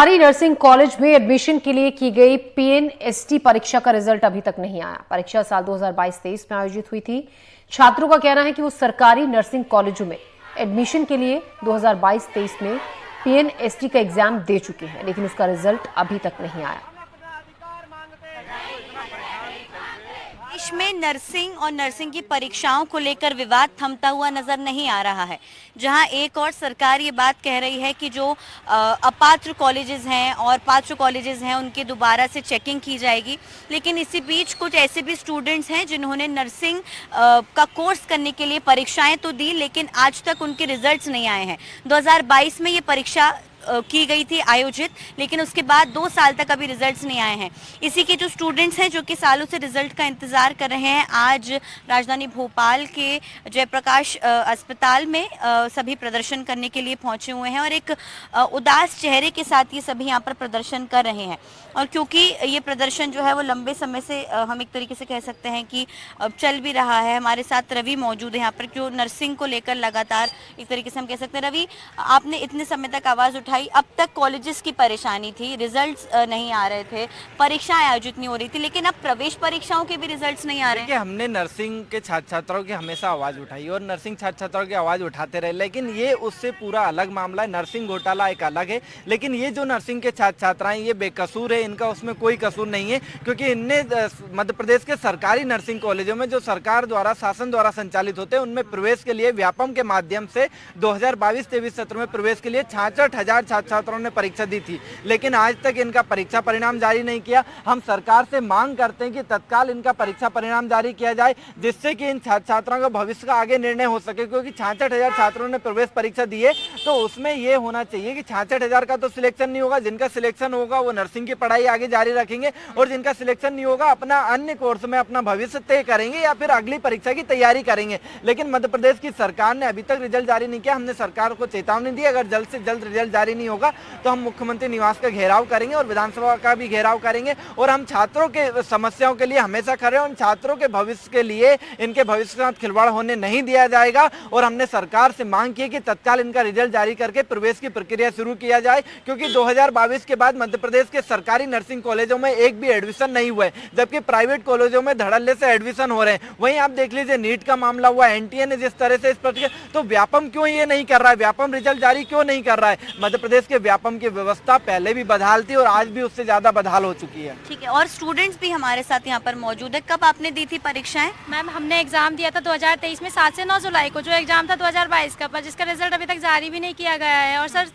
सरकारी nursing college में admission के लिए की गई पीएनएसटी परीक्षा का रिजल्ट अभी तक नहीं आया। परीक्षा साल 2022-23 में आयोजित हुई थी। छात्रों का कहना है कि वो सरकारी नर्सिंग कॉलेजों में एडमिशन के लिए 2022-23 में पीएनएसटी का एग्जाम दे चुके हैं, लेकिन उसका रिजल्ट अभी तक नहीं आया। देश में नर्सिंग और नर्सिंग की परीक्षाओं को लेकर विवाद थमता हुआ नजर नहीं आ रहा है। जहां एक और सरकार ये बात कह रही है कि जो अपात्र कॉलेजेस हैं और पात्र कॉलेजेस हैं उनकी दोबारा से चेकिंग की जाएगी, लेकिन इसी बीच कुछ ऐसे भी स्टूडेंट्स हैं जिन्होंने नर्सिंग का कोर्स करने के लिए परीक्षाएं तो दी, लेकिन आज तक उनके रिजल्ट्स नहीं आए हैं। 2022 में ये परीक्षा की गई थी आयोजित, लेकिन उसके बाद 2 साल तक अभी रिजल्ट्स नहीं आए हैं। इसी के जो स्टूडेंट्स हैं जो कि सालों से रिजल्ट का इंतजार कर रहे हैं, आज राजधानी भोपाल के जयप्रकाश अस्पताल में सभी प्रदर्शन करने के लिए पहुंचे हुए हैं और एक उदास चेहरे के साथ ये सभी यहाँ पर प्रदर्शन कर रहे हैं। और क्योंकि ये प्रदर्शन जो है वो लंबे समय से हम एक तरीके से कह सकते हैं कि चल भी रहा है। हमारे साथ रवि मौजूद है यहाँ पर, जो नर्सिंग को लेकर लगातार एक तरीके से हम कह सकते हैं। रवि, आपने इतने समय तक आवाज़ उठाई, अब तक कॉलेजेस की परेशानी थी, रिजल्ट्स नहीं आ रहे थे, परीक्षाएं आयोजित नहीं हो रही थी, लेकिन अब प्रवेश परीक्षाओं के भी रिजल्ट्स नहीं आ रहे हैं। हमने नर्सिंग के छात्र छात्राओं की हमेशा आवाज़ उठाई और नर्सिंग छात्र छात्राओं की आवाज़ उठाते रहे, लेकिन ये उससे पूरा अलग मामला है। नर्सिंग घोटाला एक अलग है, लेकिन ये जो नर्सिंग के छात्र छात्राएं ये बेकसूर है, इनका उसमें कोई कसूर नहीं है, क्योंकि इनने मध्य प्रदेश के सरकारी नर्सिंग कॉलेजों में जो सरकार द्वारा शासन द्वारा संचालित होते हैं उनमें प्रवेश के लिए व्यापम के माध्यम से 2022-23 सत्र में प्रवेश के लिए 66,000 छात्र छात्राओं ने परीक्षा दी थी, लेकिन आज तक इनका परीक्षा परिणाम जारी नहीं किया। हम सरकार से मांग करते हैं कि तत्काल इनका परीक्षा परिणाम जारी किया जाए, जिससे कि इन छात्र छात्राओं का भविष्य का आगे निर्णय हो सके, क्योंकि 66,000 छात्रों ने प्रवेश परीक्षा दी है, तो उसमें यह होना चाहिए कि 66,000 का तो सिलेक्शन नहीं होगा, जिनका सिलेक्शन होगा वो नर्सिंग की पढ़ाई आगे जारी रखेंगे और जिनका सिलेक्शन नहीं होगा अपना अन्य कोर्स में अपना भविष्य तय करेंगे या फिर अगली परीक्षा की तैयारी करेंगे। लेकिन मध्य प्रदेश की सरकार ने अभी तक रिजल्ट जारी नहीं किया। हमने सरकार को चेतावनी दी, अगर जल्द से जल्द रिजल्ट जारी नहीं होगा तो हम मुख्यमंत्री निवास का घेराव करेंगे और विधानसभा का भी घेराव करेंगे और हम छात्रों के समस्याओं के लिए हमेशा खड़े हैं। उन छात्रों के भविष्य के लिए, इनके भविष्य के साथ खिलवाड़ होने नहीं दिया जाएगा और हमने सरकार से मांग की कि तत्काल इनका रिजल्ट जारी करके प्रवेश की प्रक्रिया शुरू किया जाए, क्योंकि 2022 के बाद मध्य प्रदेश के सरकारी नर्सिंग कॉलेजों में एक भी एडमिशन नहीं हुआ है, जबकि प्राइवेट कॉलेजों में धड़ल्ले से एडमिशन हो रहे हैं। वहीं आप देख लीजिए नीट का मामला हुआ, एनटीए ने जिस तरह से इस प्रक्रिया, तो व्यापम क्यों ये नहीं कर रहा है, व्यापम रिजल्ट जारी क्यों नहीं कर रहा है। मध्य प्रदेश के व्यापम की व्यवस्था पहले भी बदहाल थी और आज भी उससे ज्यादा बदहाल हो चुकी है। ठीक है, और स्टूडेंट्स भी हमारे साथ यहाँ पर मौजूद है। कब आपने दी थी परीक्षाएं? मैम, हमने एग्जाम दिया था 2023 में 7 से 9 जुलाई को, जो एग्जाम था 2022 का, पर जिसका रिजल्ट अभी तक जारी भी नहीं किया गया है। और सर,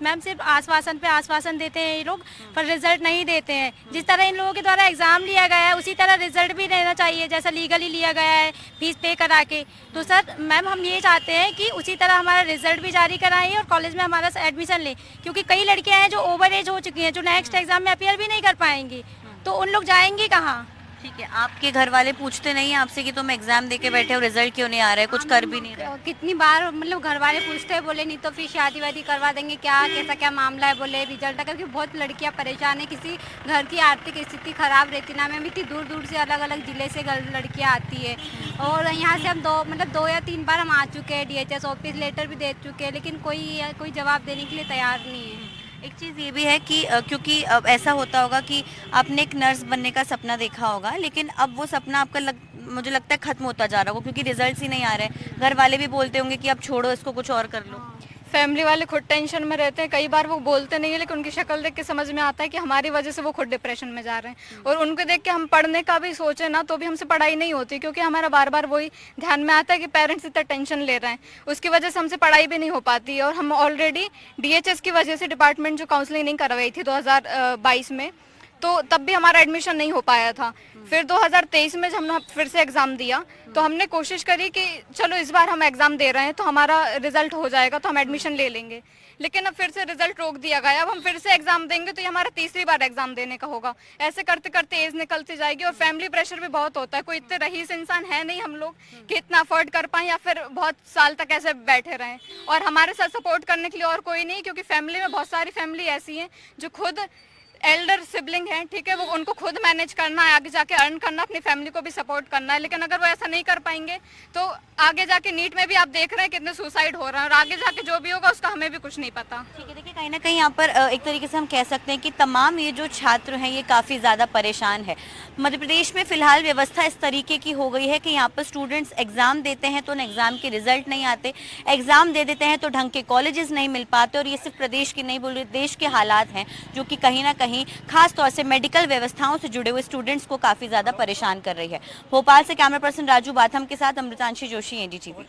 मैम सिर्फ आश्वासन पे आश्वासन देते हैं ये लोग, पर रिजल्ट नहीं देते हैं। जिस तरह इन लोगों के द्वारा एग्जाम लिया गया है उसी तरह रिजल्ट भी देना चाहिए, जैसा लीगली लिया गया है फीस पे करा के। तो सर मैम, हम ये चाहते हैं कि उसी तरह हमारा रिजल्ट भी जारी कराएं और कॉलेज में हमारा एडमिशन लें, क्योंकि कई लड़कियां हैं जो ओवर एज हो चुकी हैं, जो नेक्स्ट एग्जाम में अपीयर भी नहीं कर पाएंगी, तो उन लोग जाएंगी कहाँ। ठीक है, आपके घर वाले पूछते नहीं हैं आपसे कि तुम एग्जाम देके बैठे हो, रिजल्ट क्यों नहीं आ रहा है, कुछ कर भी नहीं रहे? कितनी बार मतलब घर वाले पूछते हैं, बोले नहीं तो फिर शादी वादी करवा देंगे, क्या कैसा क्या मामला है, बोले रिजल्ट का, क्योंकि बहुत लड़कियां परेशान है, किसी घर की आर्थिक स्थिति खराब रहती ना मैम, इतनी दूर दूर से अलग अलग जिले से लड़कियां आती है। और यहाँ से हम 2 या 3 बार हम आ चुके हैं, DHS ऑफिस लेटर भी दे चुके हैं, लेकिन कोई जवाब देने के लिए तैयार नहीं है। एक चीज़ ये भी है कि क्योंकि ऐसा होता होगा कि आपने एक नर्स बनने का सपना देखा होगा, लेकिन अब वो सपना आपका मुझे लगता है खत्म होता जा रहा होगा, क्योंकि रिजल्ट्स ही नहीं आ रहे हैं। घर वाले भी बोलते होंगे कि अब छोड़ो इसको, कुछ और कर लो। फैमिली वाले खुद टेंशन में रहते हैं, कई बार वो बोलते नहीं है, लेकिन उनकी शक्ल देख के समझ में आता है कि हमारी वजह से वो खुद डिप्रेशन में जा रहे हैं। और उनको देख के हम पढ़ने का भी सोचे ना तो भी हमसे पढ़ाई नहीं होती, क्योंकि हमारा बार बार वही ध्यान में आता है कि पेरेंट्स इतना टेंशन ले रहे हैं, उसकी वजह से हमसे पढ़ाई भी नहीं हो पाती। और हम ऑलरेडी DHS की वजह से डिपार्टमेंट जो काउंसलिंग नहीं करवाई थी 2022 में, तो तब भी हमारा एडमिशन नहीं हो पाया था। फिर 2023 में जब हमने फिर से एग्ज़ाम दिया तो हमने कोशिश करी कि चलो इस बार हम एग्ज़ाम दे रहे हैं तो हमारा रिजल्ट हो जाएगा तो हम एडमिशन ले लेंगे, लेकिन अब फिर से रिजल्ट रोक दिया गया। अब हम फिर से एग्ज़ाम देंगे तो ये हमारा तीसरी बार एग्ज़ाम देने का होगा। ऐसे करते करते एज निकलती जाएगी और फैमिली प्रेशर भी बहुत होता है। कोई इतने रईस इंसान है नहीं हम लोग कि इतना अफोर्ड कर पाएँ या फिर बहुत साल तक ऐसे बैठे रहें, और हमारे साथ सपोर्ट करने के लिए और कोई नहीं, क्योंकि फैमिली में बहुत सारी फैमिली ऐसी हैं जो खुद एल्डर सिबलिंग हैं, ठीक है, वो उनको खुद मैनेज करना है, आगे जाके अर्न करना, अपनी फैमिली को भी सपोर्ट करना है। लेकिन अगर वो ऐसा नहीं कर पाएंगे तो आगे जाके नीट में भी आप देख रहे हैं कितने सुसाइड हो रहे हैं, और आगे जाके जो भी होगा उसका हमें भी कुछ नहीं पता। ठीक है, देखिए कहीं ना कहीं यहाँ पर एक तरीके से हम कह सकते हैं कि तमाम ये जो छात्र हैं ये काफ़ी ज़्यादा परेशान है। मध्य प्रदेश में फ़िलहाल व्यवस्था इस तरीके की हो गई है कि यहाँ पर स्टूडेंट्स एग्ज़ाम देते हैं तो उन एग्ज़ाम के रिजल्ट नहीं आते, एग्ज़ाम दे देते हैं तो ढंग के कॉलेजेस नहीं मिल पाते, और ये सिर्फ प्रदेश की नहीं बोल देश के हालात हैं जो कि कहीं ना कहीं खास तौर से मेडिकल व्यवस्थाओं से जुड़े हुए स्टूडेंट्स को काफ़ी ज़्यादा परेशान कर रही है। भोपाल से कैमरा पर्सन राजू बाथम के साथ अमृतांशी जोशी, एनडीटीवी।